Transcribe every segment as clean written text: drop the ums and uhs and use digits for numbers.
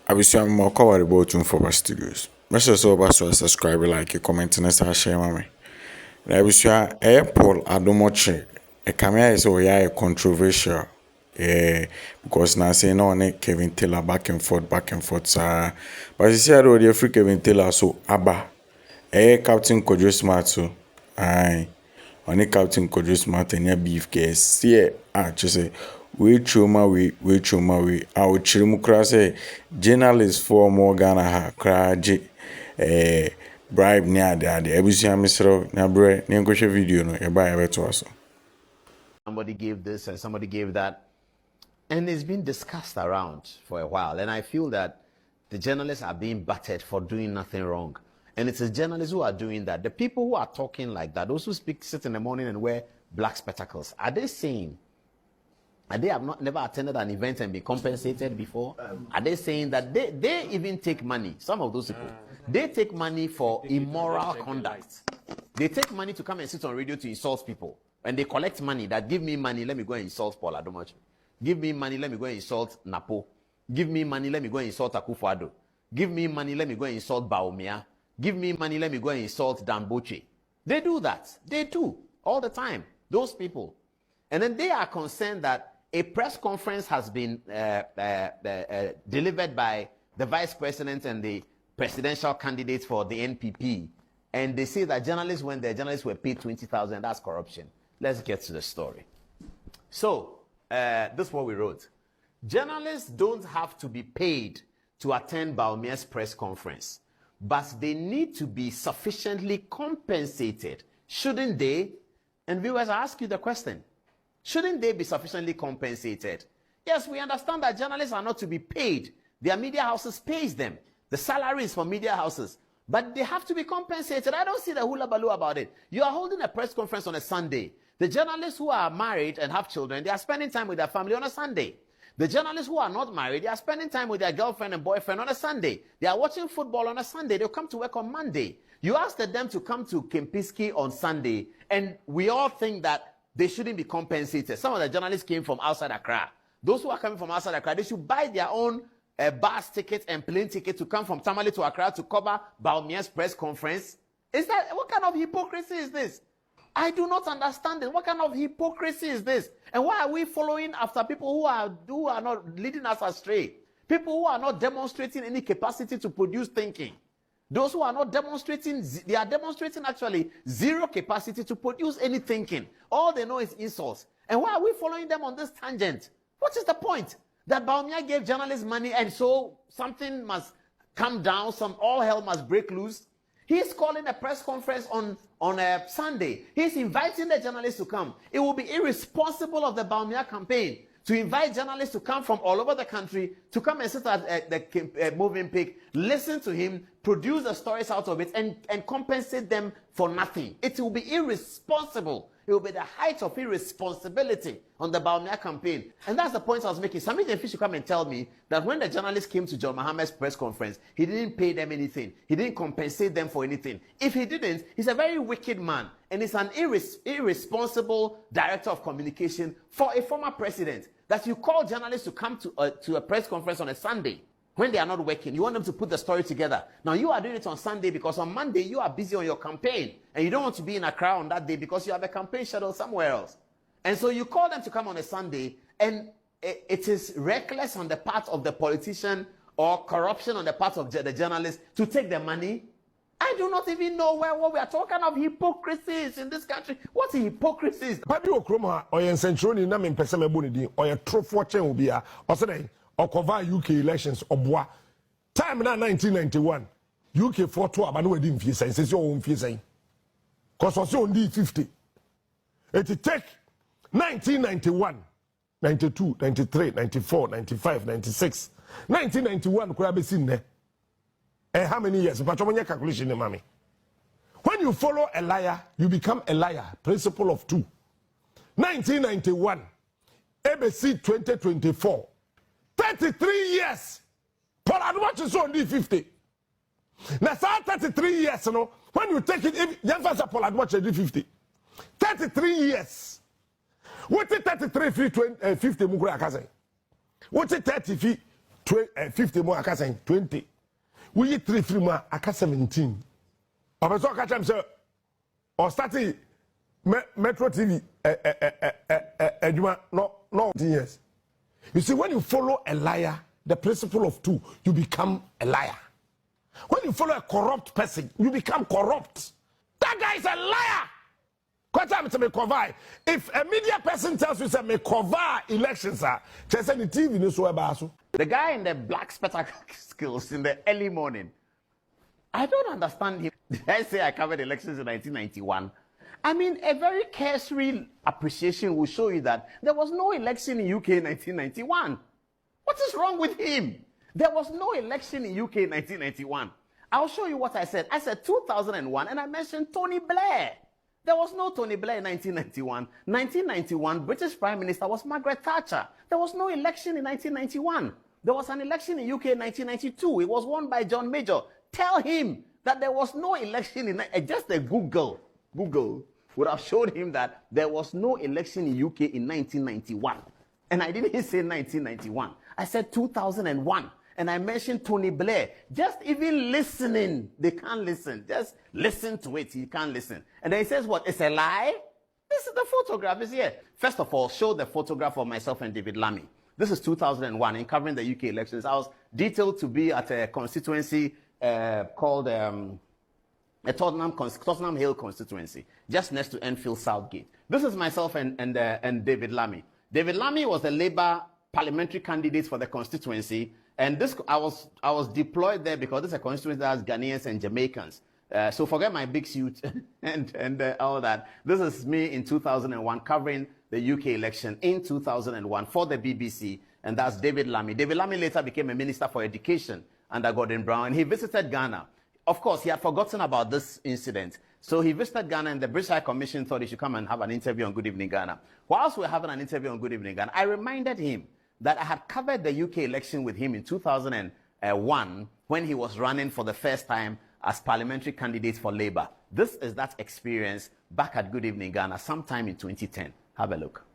I wish you more covered about for studios. Make sure so subscribe, like, comment, and share, mommy. I wish you Paul Adom otchere. A camera is a controversial. Because now say no one Kevin Taylor back and forth, sir. But you see, I already free Kevin Taylor, so Abba. Captain Smartsaod. Aye. Only Captain Smartsaod and your beef case. See, just say. We trauma we otchere mu kra say journalists for more Ghana ha kra bribe ni ade ebusia mesro na bre ni enkohwe video no e ba e beto aso. Somebody gave this and somebody gave that, and it's been discussed around for a while, and I feel that the journalists are being battered for doing nothing wrong, and it's the journalists who are doing that. The people who are talking like that, those who sit in the morning and wear black spectacles, are they saying they have never attended an event and been compensated before? Are they saying that they even take money? Some of those people, they take money for immoral conduct. They take money to come and sit on radio to insult people. And they collect money that give me money, let me go and insult Paul Adom. Give me money, let me go and insult Napo. Give me money, let me go and insult Akufo-Addo. Give me money, let me go and insult Bawumia. Give me money, let me go and insult Ghpage. They do that. They do. All the time. Those people. And then they are concerned that a press conference has been delivered by the vice president and the presidential candidates for the NPP. And they say that journalists, when their journalists were paid 20,000, that's corruption. Let's get to the story. So, this is what we wrote. Journalists don't have to be paid to attend Bawumia's press conference, but they need to be sufficiently compensated. Shouldn't they? And viewers, I ask you the question. Shouldn't they be sufficiently compensated? Yes, we understand that journalists are not to be paid. Their media houses pays them. The salaries for media houses. But they have to be compensated. I don't see the hula baloo about it. You are holding a press conference on a Sunday. The journalists who are married and have children, they are spending time with their family on a Sunday. The journalists who are not married, they are spending time with their girlfriend and boyfriend on a Sunday. They are watching football on a Sunday. They'll come to work on Monday. You asked them to come to Kempinski on Sunday, and we all think that they shouldn't be compensated. Some of the journalists came from outside Accra. Those who are coming from outside Accra, they should buy their own bus ticket and plane ticket to come from Tamale to Accra to cover Bawumia's press conference. What kind of hypocrisy is this? I do not understand it. What kind of hypocrisy is this? And why are we following after people who are not leading us astray? People who are not demonstrating any capacity to produce thinking. Those who are not demonstrating, they are demonstrating actually zero capacity to produce any thinking. All they know is insults. And why are we following them on this tangent? What is the point? That Bawumia gave journalists money and so something must come down, all hell must break loose. He's calling a press conference on a Sunday. He's inviting the journalists to come. It will be irresponsible of the Bawumia campaign to invite journalists to come from all over the country to come and sit at the moving pic, listen to him, produce the stories out of it, and compensate them for nothing. It will be irresponsible. It will be the height of irresponsibility on the Bawumia campaign. And that's the point I was making. Sami Jefi should come and tell me that when the journalists came to John Mohammed's press conference, he didn't pay them anything. He didn't compensate them for anything. If he didn't, he's a very wicked man. And he's an irresponsible director of communication for a former president. That you call journalists to come to a press conference on a Sunday when they are not working. You want them to put the story together. Now you are doing it on Sunday because on Monday you are busy on your campaign and you don't want to be in Accra on that day because you have a campaign schedule somewhere else. And so you call them to come on a Sunday, and it is reckless on the part of the politician or corruption on the part of the journalist to take the money. I do not even know what we are talking of hypocrisies in this country. What hypocrisies? Padi okroma oyen centroni na me pese me boni din oyen trofo chen obi a osede okova UK elections obwa time na 1991 UK for to abano wedi mfie sen se o mfie sen cause oso on 50 it take 1991 92 93 94 95 96 1991 ko abesi nne. How many years? But calculation, mommy. When you follow a liar, you become a liar. Principle of 2. 1991, ABC 2024, 33 years. Paul Adom is only 50. Now, 33 years, you know, when you take it, if you have Paul Adom 50, 33 years. What is 33 feet 50 mugura kaze? What is 30 feet 50 more aka 20 we 3 more aka 17 obeso aka cham say or starting Metro TV no 10 years. You see, when you follow a liar, the principle of 2, you become a liar. When you follow a corrupt person, you become corrupt. That guy is a liar. If a media person tells you say cover elections, just the TV news so. The guy in the black spectacles in the early morning, I don't understand him. Did I say I covered elections in 1991? I mean, a very cursory appreciation will show you that there was no election in UK in 1991. What is wrong with him? There was no election in UK in 1991. I'll show you what I said. I said 2001, and I mentioned Tony Blair. There was no Tony Blair in 1991. 1991, British Prime Minister was Margaret Thatcher. There was no election in 1991. There was an election in UK in 1992. It was won by John Major. Tell him that there was no election in just a Google would have showed him that there was no election in UK in 1991. And I didn't say 1991. I said 2001. And I mentioned Tony Blair. Just even listening, they can't listen. Just listen to it, he can't listen. And then he says what? It's a lie? This is the photograph, is here. First of all, show the photograph of myself and David Lammy. This is 2001 in covering the UK elections. I was detailed to be at a constituency called a Tottenham Hill constituency, just next to Enfield Southgate. This is myself and David Lammy. David Lammy was the Labour parliamentary candidate for the constituency, and this I was deployed there because this is a constituency that has Ghanaians and Jamaicans. So forget my big suit and all that. This is me in 2001 covering the UK election in 2001 for the BBC, and that's David Lammy. David Lammy later became a minister for education under Gordon Brown, and he visited Ghana. Of course, he had forgotten about this incident. So he visited Ghana, and the British High Commission thought he should come and have an interview on Good Evening Ghana. Whilst we were having an interview on Good Evening Ghana, I reminded him that I had covered the UK election with him in 2001 when he was running for the first time as parliamentary candidate for Labour. This is that experience back at Good Evening Ghana sometime in 2010. Have a look.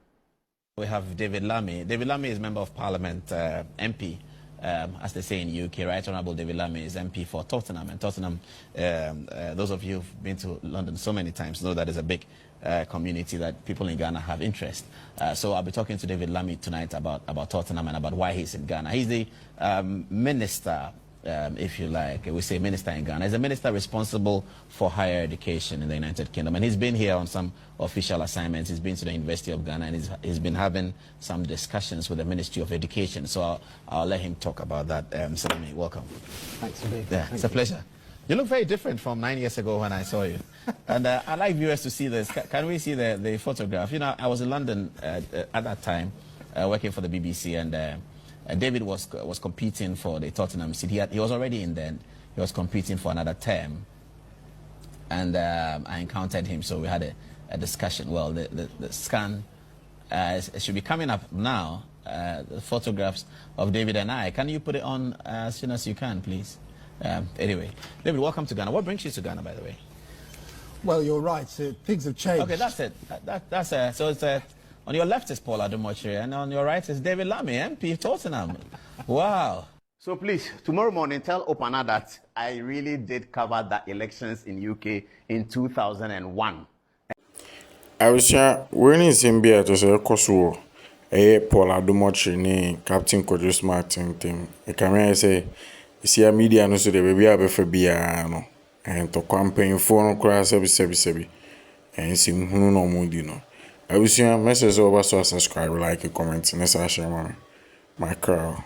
We have David Lammy. David Lammy is Member of Parliament, MP. As they say in UK, Right Honourable David Lammy is MP for Tottenham. And Tottenham, those of you who've been to London so many times know that there's a big community that people in Ghana have interest. So I'll be talking to David Lammy tonight about Tottenham and about why he's in Ghana. He's the minister, if you like. We say minister in Ghana. He's a minister responsible for higher education in the United Kingdom. And he's been here on some official assignments. He's been to the University of Ghana, and he's been having some discussions with the Ministry of Education. So I'll let him talk about that. Salami, welcome. Thanks for being here. It's a pleasure. You look very different from 9 years ago when I saw you. And I'd like viewers to see this. Can we see the photograph? You know, I was in London at that time working for the BBC, and David was competing for the Tottenham seat. He was already in then. He was competing for another term. And I encountered him, so we had a discussion. Well, the scan should be coming up now, the photographs of David and I. Can you put it on as soon as you can, please? Anyway, David, welcome to Ghana. What brings you to Ghana, by the way? Well, you're right. Things have changed. Okay, that's it. That's so it's on your left is Paul Adom, and on your right is David Lammy, MP Tottenham. Wow. So please, tomorrow morning, tell Opana that I really did cover the elections in UK in 2001. I was sure when it's in beer to say Kosovo, Paul Adom ni Captain Smartsaod. I can say, see a media no so the baby abe for beer no, and to campaign for no cross sebi, and see who no moody no. I wish you a message over so subscribe, like, comment, and share my crowd.